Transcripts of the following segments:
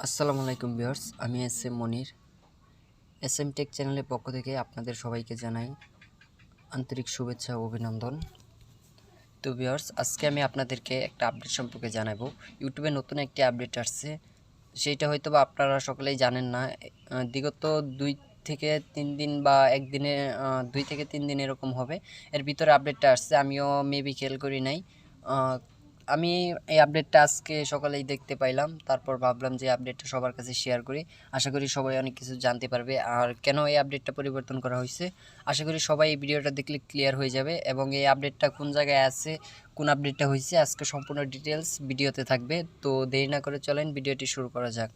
আসসালামু আলাইকুম ভিউয়ার্স, আমি এস এম মনির। এস এম টেক চ্যানেলের পক্ষ থেকে আপনাদের সবাইকে জানাই আন্তরিক শুভেচ্ছা ও অভিনন্দন। তো ভিউয়ার্স, আজকে আমি আপনাদেরকে একটা আপডেট সম্পর্কে জানাবো। ইউটিউবে নতুন একটি আপডেট আসছে, সেইটা হয়তো বা আপনারা সকলেই জানেন না। বিগত 2 থেকে 3 দিন বা একদিনে 2 থেকে 3 দিন এরকম হবে, এর ভিতরে আপডেটটা আসছে। আমিও মেবি খেয়াল করি নাই। আমি এই আপডেটটা আজকে সকালেই দেখতে পাইলাম, তারপর ভাবলাম যে আপডেটটা সবার কাছে শেয়ার করি। আশা করি সবাই অনেক কিছু জানতে পারবে। আর কেন এই আপডেটটা পরিবর্তন করা হয়েছে, আশা করি সবাই এই ভিডিওটা দেখলে ক্লিয়ার হয়ে যাবে। এবং এই আপডেটটা কোন জায়গায় আছে, কোন আপডেটটা হয়েছে, আজকে সম্পূর্ণ ডিটেলস ভিডিওতে থাকবে। তো দেরি না করে চলেন ভিডিওটি শুরু করা যাক।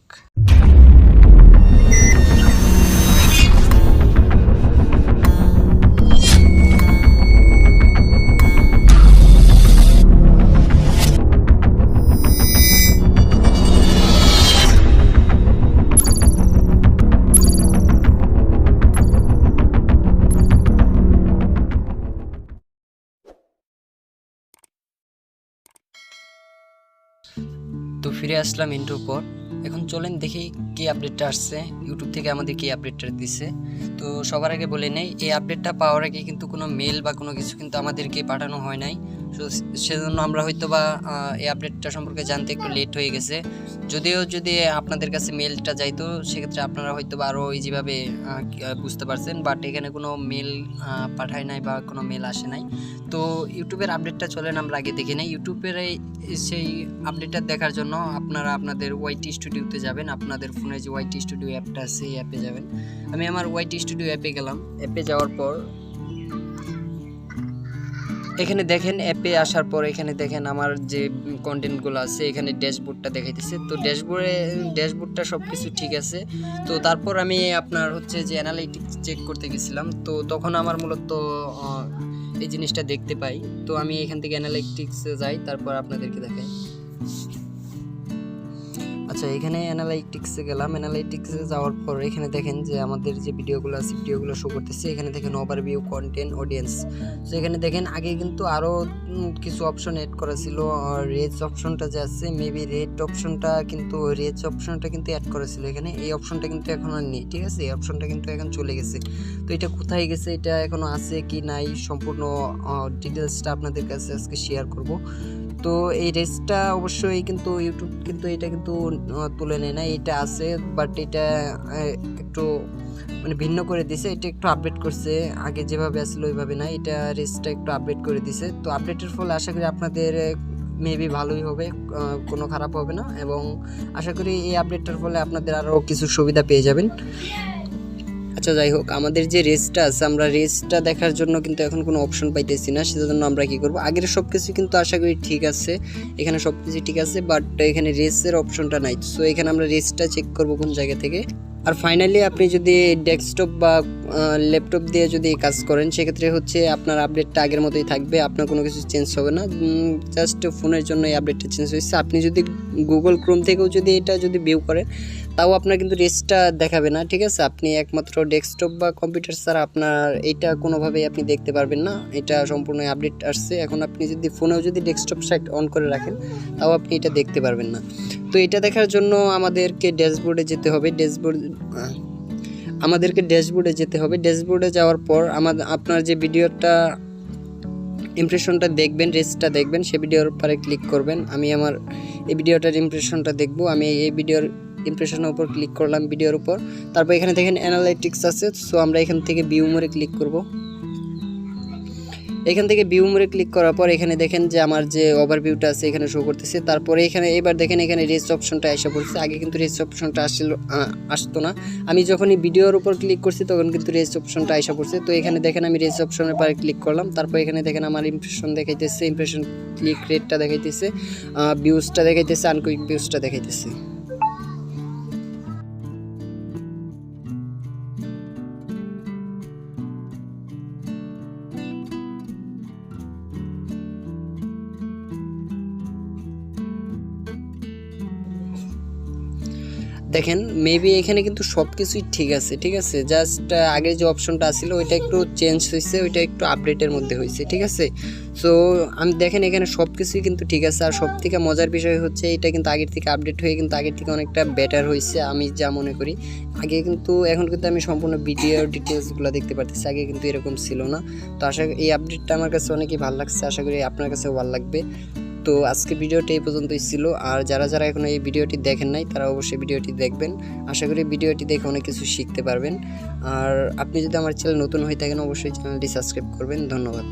তো ফিরে আসলাম ইন্ট্রোর পর। এখন চলেন দেখি কি আপডেটটা আসছে, ইউটিউব থেকে আমাদের কি আপডেটটা দিছে। তো সবার আগে বলে নেই, এই আপডেটটা পাওয়ার আগে কিন্তু কোনো মেল বা কোনো কিছু কিন্তু আমাদেরকে পাঠানো হয় নাই। তো সেজন্য আমরা হয়তো বা এই আপডেটটা সম্পর্কে জানতে একটু লেট হয়ে গেছে। যদি আপনাদের কাছে মেলটা যাইতো, সেক্ষেত্রে আপনারা হয়তো বা আরও ইজিভাবে বুঝতে পারছেন। বাট এখানে কোনো মেল পাঠায় নাই বা কোনো মেল আসে নাই। তো ইউটিউবের আপডেটটা চলেন আমরা আগে দেখে নেই। ইউটিউবের সেই আপডেটটা দেখার জন্য আপনারা আপনাদের ওয়াইটি স্টুডিওতে যাবেন। আপনাদের ফোনে যে ওয়াইটি স্টুডিও অ্যাপটা আছে, এই অ্যাপে যাবেন। আমি আমার ওয়াইটি স্টুডিও অ্যাপে গেলাম। অ্যাপে যাওয়ার পর এখানে দেখেন, অ্যাপে আসার পর এখানে দেখেন আমার যে কন্টেন্টগুলো আছে, এখানে ড্যাশবোর্ডটা দেখাইতেছে। তো ড্যাশবোর্ডটা সব কিছু ঠিক আছে। তো তারপর আমি আপনার হচ্ছে যে অ্যানালাইটিক্স চেক করতে গেছিলাম। তো তখন আমার মূলত এই জিনিসটা দেখতে পাই। তো আমি এখান থেকে অ্যানালাইটিক্সে যাই, তারপর আপনাদেরকে দেখাই। আচ্ছা, এখানে অ্যানালাইটিক্সে গেলাম। অ্যানালাইটিক্সে যাওয়ার পর এখানে দেখেন যে আমাদের যে ভিডিওগুলো আছে, ভিডিওগুলো শো করতেছে। এখানে দেখেন ওভারভিউ, কন্টেন্ট, অডিয়েন্স। তো এখানে দেখেন আগে কিন্তু আরও কিছু অপশন অ্যাড করা ছিল। রেজ অপশনটা যে আছে, মেবি রেড অপশনটা কিন্তু অ্যাড করা ছিল এখানে। এই অপশনটা কিন্তু এখন আর নেই, ঠিক আছে? এই অপশনটা কিন্তু এখন চলে গেছে। তো এটা কোথায় গেছে, এটা এখনও আছে কি নাই, সম্পূর্ণ ডিটেলসটা আপনাদের কাছে আজকে শেয়ার করব। তো এই রেসটা অবশ্যই কিন্তু ইউটিউব কিন্তু এটা কিন্তু তুলে নেয় না, এটা আছে। বাট এটা একটু মানে ভিন্ন করে দিছে, এটা একটু আপডেট করছে। আগে যেভাবে আসলে ওইভাবে না, এটা রেসটা একটু আপডেট করে দিছে। তো আপডেটের ফলে আশা করি আপনাদের মেবি ভালোই হবে, কোনো খারাপ হবে না। এবং আশা করি এই আপডেটটার ফলে আপনাদের আরও কিছু সুবিধা পেয়ে যাবেন। আচ্ছা, যাই হোক, আমাদের যে রেসটা আছে, আমরা রেসটা দেখার জন্য কিন্তু এখন কোনো অপশন পাইতেছি না। সেজন্য আমরা কি করব, আগের সব কিছু কিন্তু আশা করি ঠিক আছে, এখানে সব কিছু ঠিক আছে, বাট এখানে রেসের অপশনটা নাই। সো এখানে আমরা রেসটা চেক করব কোন জায়গা থেকে। আর ফাইনালি আপনি যদি ডেস্কটপ বা ল্যাপটপ দিয়ে যদি কাজ করেন, সেক্ষেত্রে হচ্ছে আপনার আপডেটটা আগের মতোই থাকবে, আপনার কোনো কিছু চেঞ্জ হবে না। জাস্ট ফোনের জন্য এই আপডেটটা চেঞ্জ হয়েছে। আপনি যদি গুগল ক্রোম থেকেও যদি এটা ভিউ করেন, তাও আপনার কিন্তু রেসটা দেখাবে না, ঠিক আছে? আপনি একমাত্র ডেস্কটপ বা কম্পিউটার ছাড়া আপনার এটা কোনোভাবেই আপনি দেখতে পারবেন না। এটা সম্পূর্ণ আপডেট আসছে। এখন আপনি যদি ফোনেও যদি ডেস্কটপ সাইট অন করে রাখেন, তাও আপনি এটা দেখতে পারবেন না। তো এটা দেখার জন্য আমাদেরকে ড্যাশবোর্ডে যেতে হবে। ড্যাশবোর্ডে যাওয়ার পর আপনার যে ভিডিওটা ইমপ্রেশনটা দেখবেন, রেসটা দেখবেন, সে ভিডিওর উপরে ক্লিক করবেন। আমি আমার এই ভিডিওটার ইমপ্রেশনটা দেখব। আমি এই ভিডিওর ইমপ্রেশনের উপর ক্লিক করলাম, ভিডিওর উপর। তারপর এখানে দেখেন অ্যানালাইটিক্স আছে। সো আমরা এখান থেকে ভিউ মোরে ক্লিক করব। এখান থেকে ভিউ মোরে ক্লিক করার পর এখানে দেখেন যে আমার যে ওভারভিউটা আছে এখানে শো করতেছে। তারপরে এবার দেখেন এখানে রেস অপশনটা এসে পড়ছে। আগে কিন্তু রেস অপশনটা আসতো না। আমি যখনই ভিডিওর উপর ক্লিক করছি, তখন কিন্তু রেস অপশনটা এসে পড়ছে। তো এখানে দেখেন আমি রেস অপশনের পরে ক্লিক করলাম। তারপর এখানে দেখেন আমার ইমপ্রেশন দেখাইতেছে, ইমপ্রেশন ক্লিক রেটটা দেখাইতেছে, ভিউজটা দেখাইতেছে, আনকুইক ভিউজটা দেখাইতেছে। দেখেন মেবি এখানে কিন্তু সব কিছুই ঠিক আছে, জাস্ট আগের যে অপশনটা ছিল ওইটা একটু চেঞ্জ হয়েছে, ওইটা একটু আপডেটের মধ্যে হয়েছে, ঠিক আছে। সো আমি দেখেন এখানে সব কিছুই কিন্তু ঠিক আছে। আর সব থেকে মজার বিষয় হচ্ছে এটা কিন্তু আগের থেকে আপডেট হয়ে কিন্তু আগের থেকে অনেকটা বেটার হয়েছে আমি যা মনে করি। আগে কিন্তু এখন কিন্তু আমি সম্পূর্ণ ভিডিও ডিটেলসগুলো দেখতে পারতেছি, আগে কিন্তু এরকম ছিল না। তো আশা করি এই আপডেটটা আমার কাছে অনেকই ভালো লাগছে, আশা করি আপনার কাছেও ভালো লাগবে। তো আজকে ভিডিওটি এই পর্যন্তই ছিল। আর যারা যারা এখনো এই ভিডিওটি দেখেন নাই তারা অবশ্যই ভিডিওটি দেখবেন, আশা করি ভিডিওটি দেখে অনেক কিছু শিখতে পারবেন। আর আপনি যদি আমার চ্যানেল নতুন হয়ে থাকেন অবশ্যই চ্যানেলটি সাবস্ক্রাইব করবেন। ধন্যবাদ।